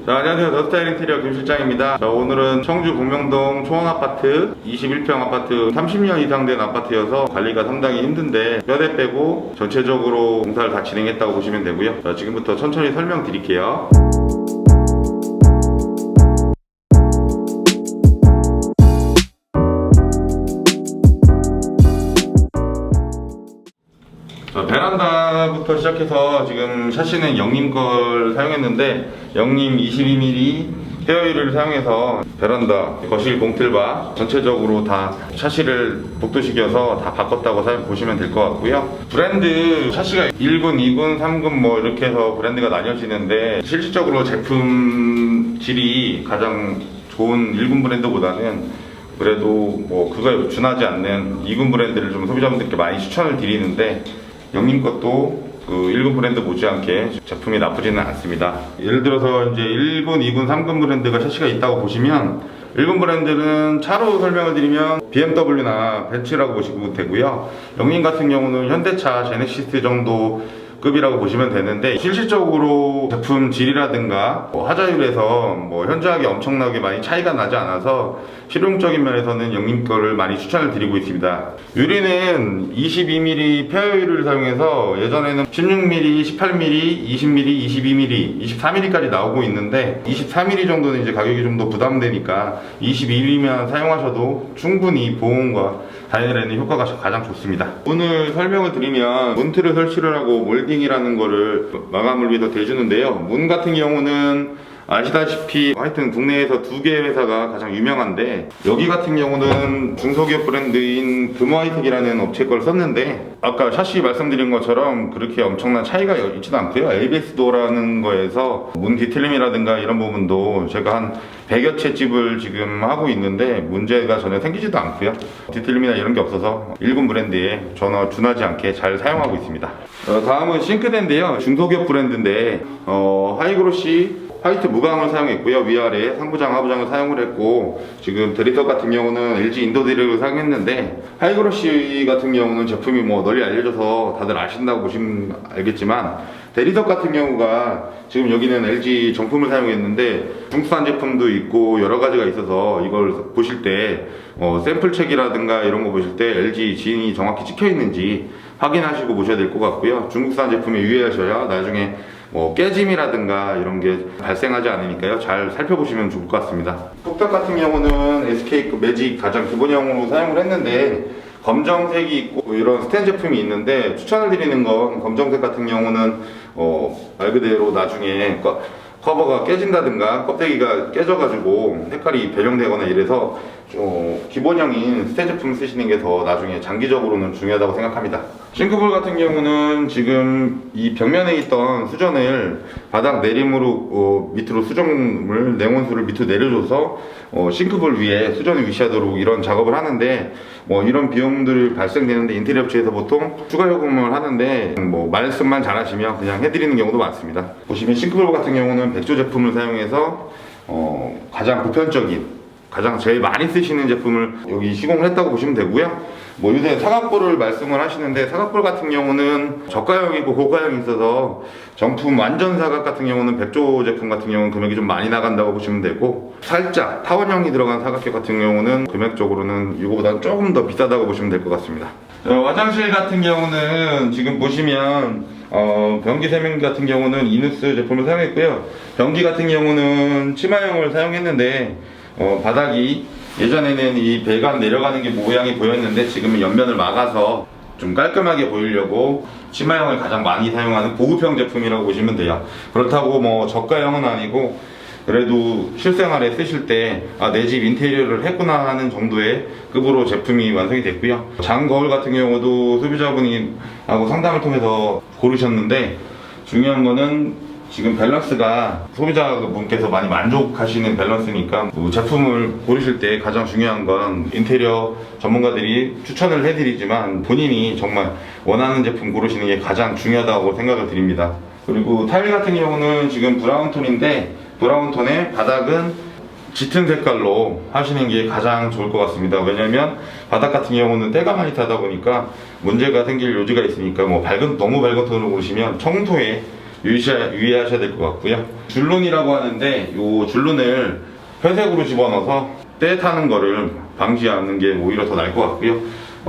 자, 안녕하세요. 더스타일 인테리어 김 실장입니다. 자, 오늘은 청주 공명동 초원아파트 21평 아파트 30년 이상 된 아파트여서 관리가 상당히 힘든데 몇 대 빼고 전체적으로 공사를 다 진행했다고 보시면 되고요. 자, 지금부터 천천히 설명드릴게요. 베란다부터 시작해서 지금 샤시는 영림 걸 사용했는데 영림 22mm 페어유리를 사용해서 베란다, 거실 봉틀바 전체적으로 다 샤시를 복도식이어서 다 바꿨다고 보시면 될 것 같고요. 브랜드 샤시가 1군, 2군, 3군 뭐 이렇게 해서 브랜드가 나뉘어지는데 실질적으로 제품 질이 가장 좋은 1군 브랜드보다는 그래도 뭐 그거에 준하지 않는 2군 브랜드를 좀 소비자분들께 많이 추천을 드리는데 영림 것도 그 1군 브랜드 못지않게 제품이 나쁘지는 않습니다. 예를 들어서 이제 1군, 2군, 3군 브랜드가 샤시가 있다고 보시면 1군 브랜드는 차로 설명을 드리면 BMW나 벤츠라고 보시면 되고요. 영림 같은 경우는 현대차, 제네시스 정도 급이라고 보시면 되는데 실질적으로 제품 질이라든가 하자율에서 현저하게 엄청나게 많이 차이가 나지 않아서 실용적인 면에서는 영림 거를 많이 추천을 드리고 있습니다. 유리는 22mm 페어유리를 사용해서 예전에는 16mm, 18mm, 20mm, 22mm, 24mm까지 나오고 있는데 24mm 정도는 이제 가격이 좀 더 부담되니까 22mm 사용하셔도 충분히 보온과 다이내는 효과가 가장 좋습니다. 오늘 설명을 드리면 문틀을 설치를 하고 몰딩이라는 거를 마감을 위해서 대주는데요. 문 같은 경우는 아시다시피 하여튼 국내에서 2개 회사가 가장 유명한데 여기 같은 경우는 중소기업 브랜드인 금화이텍이라는 업체 걸 썼는데 아까 샤시 말씀드린 것처럼 그렇게 엄청난 차이가 있지도 않고요. ABS 도어라는 거에서 문 뒤틀림이라든가 이런 부분도 제가 한 100여 채 집을 지금 하고 있는데 문제가 전혀 생기지도 않고요. 뒤틀림이나 이런 게 없어서 1군 브랜드에 전혀 준하지 않게 잘 사용하고 있습니다. 다음은 싱크대인데요. 중소기업 브랜드인데 하이그로시 화이트 무광을 사용했고요. 위아래 상부장, 하부장을 사용을 했고 지금 대리석 같은 경우는 LG 인도드릴을 사용했는데 하이그로시 같은 경우는 제품이 널리 알려져서 다들 아신다고 보시면 알겠지만 대리석 같은 경우가 지금 여기는 LG 정품을 사용했는데 중국산 제품도 있고 여러 가지가 있어서 이걸 보실 때 샘플책이라든가 이런 거 보실 때 LG 지인이 정확히 찍혀 있는지 확인하시고 보셔야 될 것 같고요. 중국산 제품에 유의하셔야 나중에 깨짐이라든가 이런 게 발생하지 않으니까요. 잘 살펴보시면 좋을 것 같습니다. 뚝딱 같은 경우는 SK 매직 가장 기본형으로 사용을 했는데 검정색이 있고 이런 스텐 제품이 있는데 추천을 드리는 건 검정색 같은 경우는 말 그대로 나중에 커버가 깨진다든가 껍데기가 깨져가지고 색깔이 변형되거나 이래서 기본형인 스텐 제품 쓰시는 게 더 나중에 장기적으로는 중요하다고 생각합니다. 싱크볼 같은 경우는 지금 이 벽면에 있던 수전을 바닥 내림으로 밑으로 수정을 냉온수를 밑으로 내려줘서 싱크볼 위에 수전이 위치하도록 이런 작업을 하는데 이런 비용들이 발생되는데 인테리어 업체에서 보통 추가 요금을 하는데 말씀만 잘하시면 그냥 해드리는 경우도 많습니다. 보시면 싱크볼 같은 경우는 백조 제품을 사용해서 가장 보편적인 가장 제일 많이 쓰시는 제품을 여기 시공을 했다고 보시면 되고요. 요새 사각볼을 말씀을 하시는데 사각볼 같은 경우는 저가형이고 고가형이 있어서 정품 완전 사각 같은 경우는 백조 제품 같은 경우는 금액이 좀 많이 나간다고 보시면 되고 살짝 타원형이 들어간 사각형 같은 경우는 금액적으로는 이거보다는 조금 더 비싸다고 보시면 될 것 같습니다. 화장실 같은 경우는 지금 보시면 변기 세면 같은 경우는 이누스 제품을 사용했고요. 변기 같은 경우는 치마형을 사용했는데 바닥이 예전에는 이 배관 내려가는 게 모양이 보였는데 지금은 옆면을 막아서 좀 깔끔하게 보이려고 치마형을 가장 많이 사용하는 고급형 제품이라고 보시면 돼요. 그렇다고 저가형은 아니고 그래도 실생활에 쓰실 때 내 집 인테리어를 했구나 하는 정도의 급으로 제품이 완성이 됐고요. 장 거울 같은 경우도 소비자분이 하고 상담을 통해서 고르셨는데 중요한 거는 지금 밸런스가 소비자분께서 많이 만족하시는 밸런스니까 제품을 고르실 때 가장 중요한 건 인테리어 전문가들이 추천을 해드리지만 본인이 정말 원하는 제품 고르시는 게 가장 중요하다고 생각을 드립니다. 그리고 타일 같은 경우는 지금 브라운 톤인데 브라운 톤의 바닥은 짙은 색깔로 하시는 게 가장 좋을 것 같습니다. 왜냐면 바닥 같은 경우는 때가 많이 타다 보니까 문제가 생길 요지가 있으니까 너무 밝은 톤으로 고르시면 청소에 유의하셔야 될 것 같고요. 줄눈이라고 하는데 이 줄눈을 회색으로 집어넣어서 때 타는 거를 방지하는 게 오히려 더 나을 것 같고요.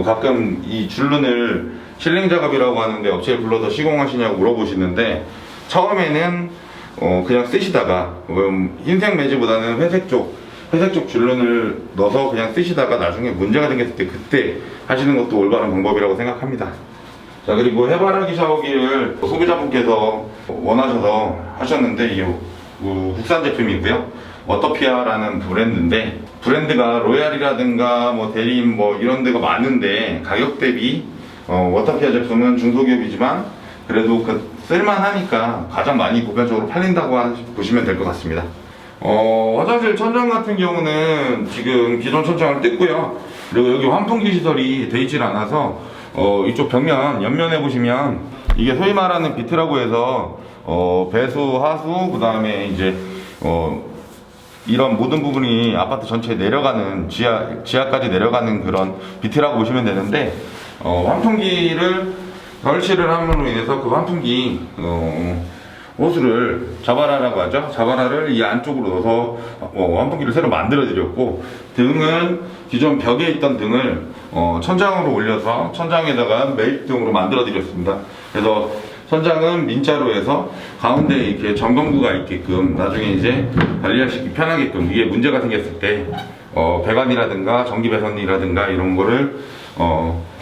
가끔 이 줄눈을 실링 작업이라고 하는데 업체에 불러서 시공하시냐고 물어보시는데, 처음에는 그냥 쓰시다가 흰색 매지보다는 회색 쪽 줄눈을 넣어서 그냥 쓰시다가 나중에 문제가 생겼을 때 그때 하시는 것도 올바른 방법이라고 생각합니다. 자, 그리고 해바라기 샤워기를 소비자분께서 원하셔서 하셨는데, 이게 국산 제품이고요. 워터피아라는 브랜드인데, 브랜드가 로얄이라든가 뭐 대림 뭐 이런 데가 많은데, 가격 대비 워터피아 제품은 중소기업이지만 그래도 쓸만하니까 가장 많이 보편적으로 팔린다고 보시면 될 것 같습니다. 화장실 천장 같은 경우는 지금 기존 천장을 뜯고요. 그리고 여기 환풍기 시설이 되어 있질 않아서 이쪽 벽면 옆면에 보시면 이게 소위 말하는 비트라고 해서 배수, 하수, 그 다음에 이제 이런 모든 부분이 아파트 전체에 내려가는 지하까지 내려가는 그런 비트라고 보시면 되는데, 환풍기를 설치를 함으로 인해서 그 환풍기 호스를 자바라라고 하죠. 자바라를 이 안쪽으로 넣어서 환풍기를 새로 만들어 드렸고, 등은 기존 벽에 있던 등을 천장으로 올려서 천장에다가 매입등으로 만들어 드렸습니다. 그래서 천장은 민자로 해서 가운데 이렇게 점검구가 있게끔 나중에 이제 관리하시기 편하게끔, 이게 문제가 생겼을 때 배관이라든가 전기 배선이라든가 이런 거를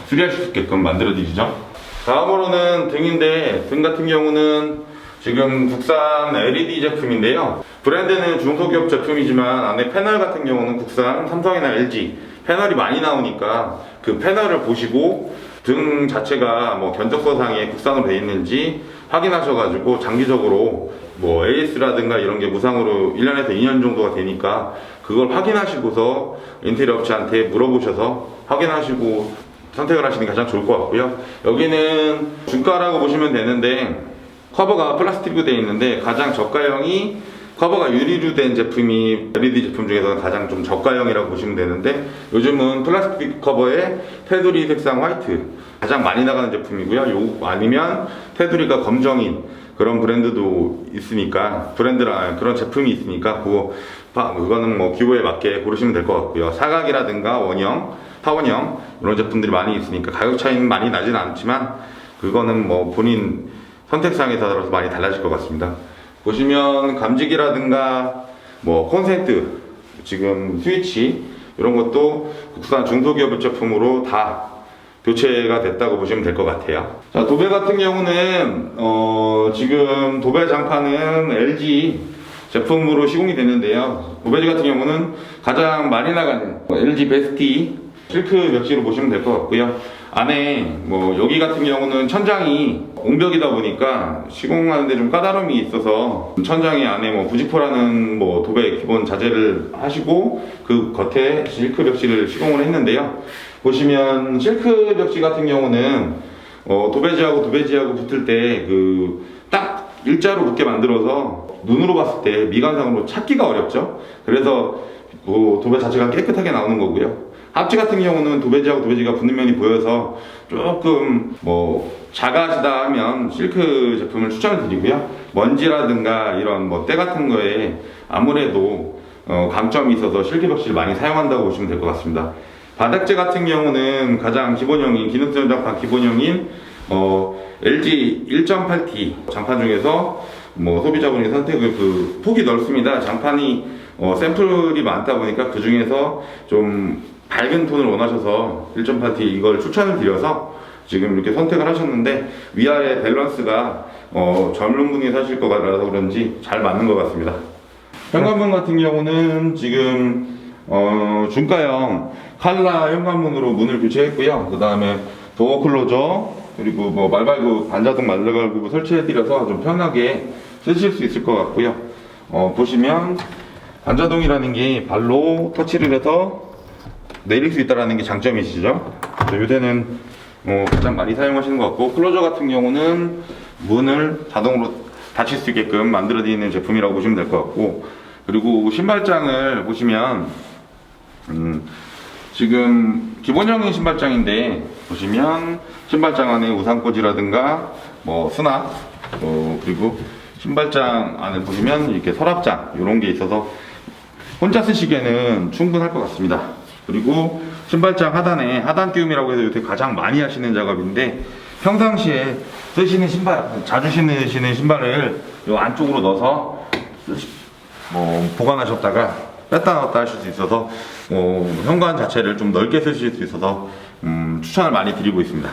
수리하실 수 있게끔 만들어 드리죠. 다음으로는 등인데, 등 같은 경우는 지금 국산 LED 제품인데요. 브랜드는 중소기업 제품이지만 안에 패널 같은 경우는 국산 삼성이나 LG 패널이 많이 나오니까 그 패널을 보시고 등 자체가 뭐 견적서상에 국산으로 되어 있는지 확인하셔가지고 장기적으로 뭐 AS라든가 이런 게 무상으로 1년에서 2년 정도가 되니까 그걸 확인하시고서 인테리어 업체한테 물어보셔서 확인하시고 선택을 하시는 게 가장 좋을 것 같고요. 여기는 중가라고 보시면 되는데, 커버가 플라스틱으로 되어 있는데 가장 저가형이 커버가 유리로 된 제품이 LED 제품 중에서는 가장 좀 저가형이라고 보시면 되는데, 요즘은 플라스틱 커버에 테두리 색상 화이트 가장 많이 나가는 제품이고요. 아니면 테두리가 검정인 그런 브랜드도 있으니까, 그런 제품이 있으니까 그거는 뭐 기호에 맞게 고르시면 될 것 같고요. 사각이라든가 원형, 타원형 이런 제품들이 많이 있으니까 가격 차이는 많이 나진 않지만 그거는 뭐 본인 선택사항에 따라서 많이 달라질 것 같습니다. 보시면 감지기라든가 뭐 콘센트, 지금 스위치 이런 것도 국산 중소기업 제품으로 다 교체가 됐다고 보시면 될 것 같아요. 자, 도배 같은 경우는 지금 도배 장판은 LG 제품으로 시공이 됐는데요. 도배지 같은 경우는 가장 많이 나가는 LG 베스티 실크 벽지로 보시면 될 것 같고요. 안에 뭐 여기 같은 경우는 천장이 옹벽이다 보니까 시공하는데 좀 까다로움이 있어서 천장이 안에 뭐 부직포라는 뭐 도배 기본 자재를 하시고 그 겉에 실크 벽지를 시공을 했는데요. 보시면 실크 벽지 같은 경우는 도배지하고 붙을 때 딱 일자로 붙게 만들어서 눈으로 봤을 때 미관상으로 찾기가 어렵죠. 그래서 도배 자체가 깨끗하게 나오는 거고요. 합지 같은 경우는 도배지하고 도배지가 붙는 면이 보여서 조금 뭐 작아지다 하면 실크 제품을 추천을 드리고요. 먼지라든가 이런 뭐 때 같은 거에 아무래도 감점이 있어서 실크 벽지를 많이 사용한다고 보시면 될 것 같습니다. 바닥재 같은 경우는 가장 기본형인 기능성 장판 기본형인 LG 1.8T 장판 중에서 뭐 소비자분이 선택을 폭이 넓습니다. 장판이 샘플이 많다 보니까 그 중에서 좀 밝은 톤을 원하셔서 1.8T 이걸 추천을 드려서 지금 이렇게 선택을 하셨는데, 위아래 밸런스가 젊은 분이 사실 거라서 그런지 잘 맞는 것 같습니다. 현관문 같은 경우는 지금 중가형 칼라 현관문으로 문을 교체했고요. 그 다음에 도어 클로저 그리고 뭐 말발굽, 반자동 말발굽 설치해드려서 좀 편하게 쓰실 수 있을 것 같고요. 보시면 반자동이라는 게 발로 터치를 해서 내릴 수 있다는 게 장점이시죠. 요새는 가장 많이 사용하시는 것 같고, 클로저 같은 경우는 문을 자동으로 닫힐 수 있게끔 만들어 드리는 제품이라고 보시면 될 것 같고, 그리고 신발장을 보시면 지금 기본형인 신발장인데, 보시면 신발장 안에 우산꽂이라든가 뭐 수납 그리고 신발장 안을 보시면 이렇게 서랍장 이런 게 있어서 혼자 쓰시기에는 충분할 것 같습니다. 그리고 신발장 하단에 하단 띄움이라고 해서 요새 가장 많이 하시는 작업인데, 평상시에 쓰시는 신발, 자주 신으시는 신발을 요 안쪽으로 넣어서 보관하셨다가 뺐다 넣었다 하실 수 있어서 현관 자체를 좀 넓게 쓰실 수 있어서 추천을 많이 드리고 있습니다.